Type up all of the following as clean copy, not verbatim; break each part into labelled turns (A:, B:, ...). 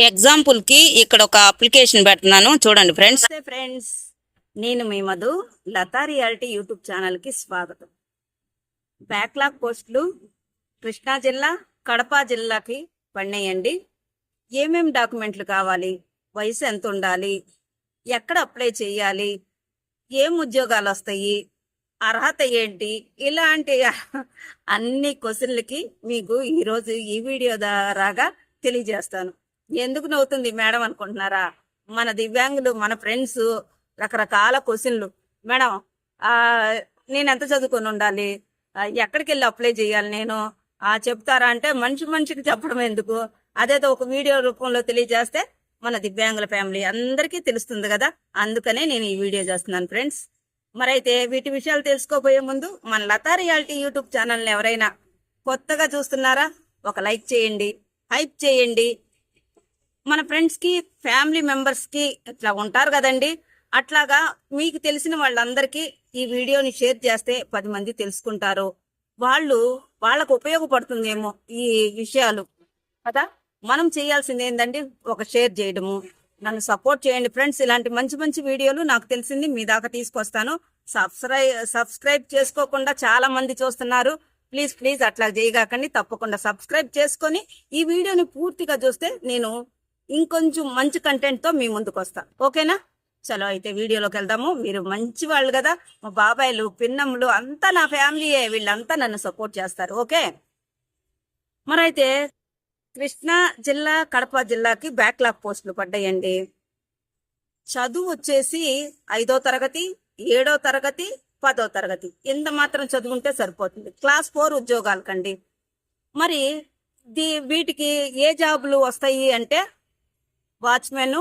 A: Example కి ఇక్కడ ఒక అప్లికేషన్ పెడుతున్నాను చూడండి ఫ్రెండ్స్. నేను మీ Madhu, Latha reality YouTube channel కి స్వాగతం. బ్యాక్లాగ్ పోస్టులు కృష్ణా జిల్లా, కడప జిల్లాకి పడినాయండి. ఏమేం డాక్యుమెంట్లు కావాలి, వయసు ఎంత ఉండాలి, ఎక్కడ అప్లై చేయాలి, ఏం ఉద్యోగాలు వస్తాయి, అర్హత ఏంటి, ఇలాంటి అన్ని క్వశ్చన్లకి మీకు ఈరోజు ఈ వీడియో ద్వారాగా తెలియజేస్తాను. ఎందుకు నవ్వుతుంది మేడం అనుకుంటున్నారా? మన దివ్యాంగులు, మన ఫ్రెండ్స్ రకరకాల క్వశ్చన్లు. మేడం నేను ఎంత చదువుకొని ఉండాలి, ఎక్కడికి వెళ్ళి అప్లై చేయాలి, నేను చెప్తారా అంటే మనిషికి చెప్పడం ఎందుకు, అదేదో ఒక వీడియో రూపంలో తెలియజేస్తే మన దివ్యాంగుల ఫ్యామిలీ అందరికీ తెలుస్తుంది కదా, అందుకనే నేను ఈ వీడియో చేస్తున్నాను ఫ్రెండ్స్. మరైతే వీటి విషయాలు తెలుసుకోబోయే ముందు మన లతా రియాలిటీ యూట్యూబ్ ఛానల్ని ఎవరైనా కొత్తగా చూస్తున్నారా, ఒక లైక్ చేయండి, హైప్ చేయండి. మన ఫ్రెండ్స్కి, ఫ్యామిలీ మెంబర్స్కి ఇట్లా ఉంటారు కదండి, అట్లాగా మీకు తెలిసిన వాళ్ళందరికీ ఈ వీడియోని షేర్ చేస్తే 10 మంది తెలుసుకుంటారు. వాళ్ళకు ఉపయోగపడుతుందేమో ఈ విషయాలు కదా. మనం చేయాల్సింది ఏంటంటే ఒక షేర్ చేయడము. నన్ను సపోర్ట్ చేయండి ఫ్రెండ్స్. ఇలాంటి మంచి మంచి వీడియోలు నాకు తెలిసింది మీ దాకా తీసుకొస్తాను. సబ్స్క్రైబ్ చేసుకోకుండా చాలా మంది చూస్తున్నారు. ప్లీజ్ అట్లా చేయగాకండి. తప్పకుండా సబ్స్క్రైబ్ చేసుకొని ఈ వీడియోని పూర్తిగా చూస్తే నేను ఇంకొంచెం మంచి కంటెంట్తో మీ ముందుకు వస్తాను. ఓకేనా? చలో అయితే వీడియోలోకి వెళ్దాము. మీరు మంచి వాళ్ళు కదా, మా బాబాయిలు, పిన్నమ్మలు అంతా నా ఫ్యామిలీయే, వీళ్ళంతా నన్ను సపోర్ట్ చేస్తారు. ఓకే, మరైతే కృష్ణా జిల్లా, కడప జిల్లాకి బ్యాక్లాగ్ పోస్టులు పడ్డాయండి. చదువు వచ్చేసి 5వ తరగతి, 7వ తరగతి, 10వ తరగతి ఇంత మాత్రం చదువుంటే సరిపోతుంది. క్లాస్ 4 ఉద్యోగాలకండి. మరి వీటికి ఏ జాబులు వస్తాయి అంటే వాచ్మెన్,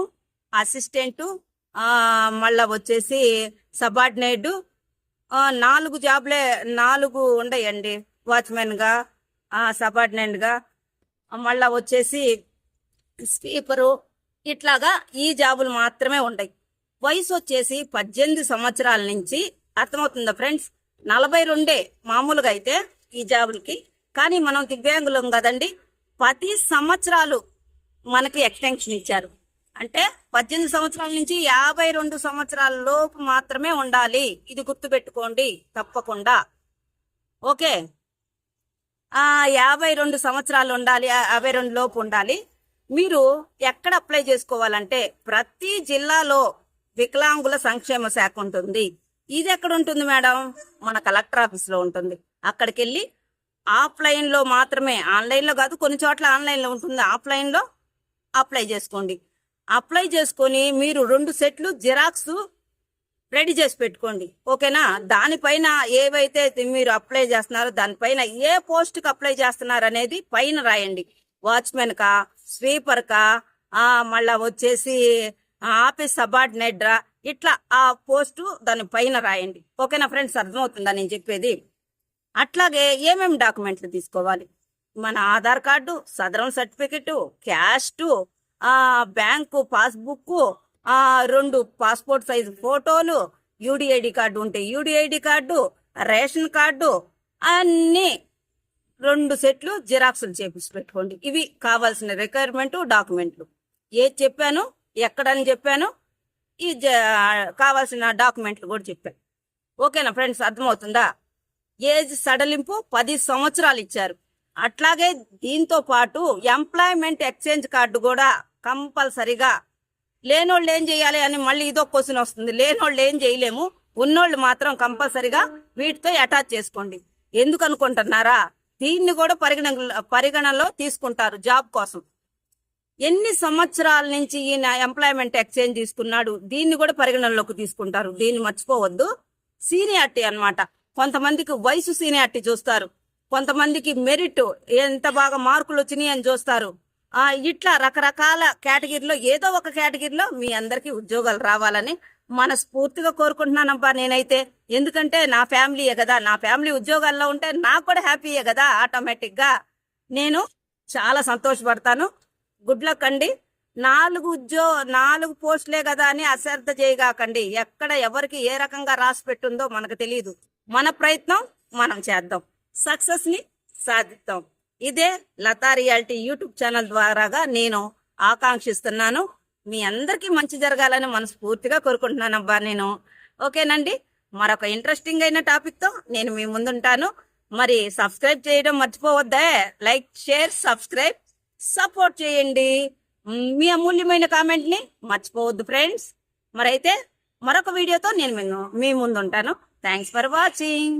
A: అసిస్టెంటు, మళ్ళా వచ్చేసి సబార్డినేట్, 4 జాబులే, 4 ఉండయండి. వాచ్మెన్గా, సబార్డినేట్గా, మళ్ళా వచ్చేసి స్వీపరు, ఇట్లాగా ఈ జాబులు మాత్రమే ఉంటాయి. వయసు వచ్చేసి 18 సంవత్సరాల నుంచి, అర్థమవుతుందా ఫ్రెండ్స్, 42 మామూలుగా అయితే ఈ జాబులకి. కానీ మనం దివ్యాంగులం కదండి, 10 సంవత్సరాలు మనకి ఎక్స్టెన్షన్ ఇచ్చారు. అంటే 18 సంవత్సరాల నుంచి 52 సంవత్సరాల లోపు మాత్రమే ఉండాలి. ఇది గుర్తుపెట్టుకోండి తప్పకుండా. ఓకే, 52 సంవత్సరాలు ఉండాలి, 52 లోపు ఉండాలి. మీరు ఎక్కడ అప్లై చేసుకోవాలంటే ప్రతి జిల్లాలో వికలాంగుల సంక్షేమ శాఖ ఉంటుంది. ఇది ఎక్కడ ఉంటుంది మేడం? మన కలెక్టర్ ఆఫీస్లో ఉంటుంది. అక్కడికి వెళ్ళి ఆఫ్లైన్లో మాత్రమే, ఆన్లైన్లో కాదు, కొన్ని చోట్ల ఆన్లైన్లో ఉంటుంది, ఆఫ్లైన్లో అప్లై చేసుకోండి. అప్లై చేసుకొని మీరు 2 సెట్లు జిరాక్స్ రెడీ చేసి పెట్టుకోండి. ఓకేనా? దానిపైన ఏవైతే మీరు అప్లై చేస్తున్నారో దానిపైన ఏ పోస్ట్కి అప్లై చేస్తున్నారు అనేది పైన రాయండి. వాచ్మెన్కా, స్వీపర్కా, మళ్ళా వచ్చేసి ఆఫీస్ సబార్డినేట్రా, ఇట్లా ఆ పోస్టు దాని పైన రాయండి. ఓకేనా ఫ్రెండ్స్? అర్థమవుతుందా నేను చెప్పేది? అట్లాగే ఏమేమి డాక్యుమెంట్లు తీసుకోవాలి? మన Aadhaar card, Sadarem certificate, caste, bank passbook, 2 passport size ఫోటోలు, యూడిఐడి కార్డు ఉంటే యూడిఐడి కార్డు, రేషన్ కార్డు, అన్ని 2 సెట్లు జిరాక్సులు చేపించి పెట్టుకోండి. ఇవి కావాల్సిన రిక్వైర్మెంట్ డాక్యుమెంట్లు. ఏది చెప్పాను, ఎక్కడని చెప్పాను, ఈ కావాల్సిన డాక్యుమెంట్లు కూడా చెప్పాను. ఓకేనా ఫ్రెండ్స్? అర్థమవుతుందా? ఏజ్ సడలింపు 10 సంవత్సరాలు ఇచ్చారు. అట్లాగే దీంతో పాటు ఎంప్లాయ్మెంట్ ఎక్స్చేంజ్ కార్డు కూడా కంపల్సరిగా. లేనోళ్ళు ఏం చేయాలి అని మళ్ళీ ఇదో క్వశ్చన్ వస్తుంది. లేనోళ్ళు ఏం చేయలేము, ఉన్నోళ్ళు మాత్రం కంపల్సరిగా వీటితో అటాచ్ చేసుకోండి. ఎందుకు అనుకుంటున్నారా? దీన్ని కూడా పరిగణనలో తీసుకుంటారు జాబ్ కోసం. ఎన్ని సంవత్సరాల నుంచి ఈయన ఎంప్లాయ్మెంట్ ఎక్స్చేంజ్ తీసుకున్నాడు, దీన్ని కూడా పరిగణనలోకి తీసుకుంటారు. దీన్ని మర్చిపోవద్దు. సీనియారిటీ అన్నమాట. కొంతమందికి వయసు సీనియారిటీ చూస్తారు, కొంతమందికి మెరిట్, ఎంత బాగా మార్కులు వచ్చినాయి అని చూస్తారు. ఇట్లా రకరకాల కేటగిరీలో ఏదో ఒక కేటగిరీలో మీ అందరికీ ఉద్యోగాలు రావాలని మనస్ఫూర్తిగా కోరుకుంటున్నానబ్బా నేనైతే. ఎందుకంటే నా ఫ్యామిలీయే కదా, నా ఫ్యామిలీ ఉద్యోగాల్లో ఉంటే నాకు కూడా హ్యాపీయే కదా. ఆటోమేటిక్గా నేను చాలా సంతోషపడతాను. గుడ్ లక్ అండి. 4 పోస్టులే కదా అని అశ్రద్ధ చేయగాకండి. ఎక్కడ ఎవరికి ఏ రకంగా రాసి పెట్టుందో మనకు తెలియదు. మన ప్రయత్నం మనం చేద్దాం, సక్సెస్ని సాధిద్దాం. ఇదే లతా రియాలిటీ యూట్యూబ్ ఛానల్ ద్వారాగా నేను ఆకాంక్షిస్తున్నాను. మీ అందరికీ మంచి జరగాలని మనస్ఫూర్తిగా కోరుకుంటున్నాను అబ్బా నేను. ఓకేనండి, మరొక ఇంట్రెస్టింగ్ అయిన టాపిక్ తో నేను మీ ముందుంటాను. మరి సబ్స్క్రైబ్ చేయడం మర్చిపోవద్దే. లైక్, షేర్, సబ్స్క్రైబ్, సపోర్ట్ చేయండి. మీ అమూల్యమైన కామెంట్ ని మర్చిపోవద్దు ఫ్రెండ్స్. మరైతే మరొక వీడియోతో నేను మీ ముందుంటాను. Thanks for watching.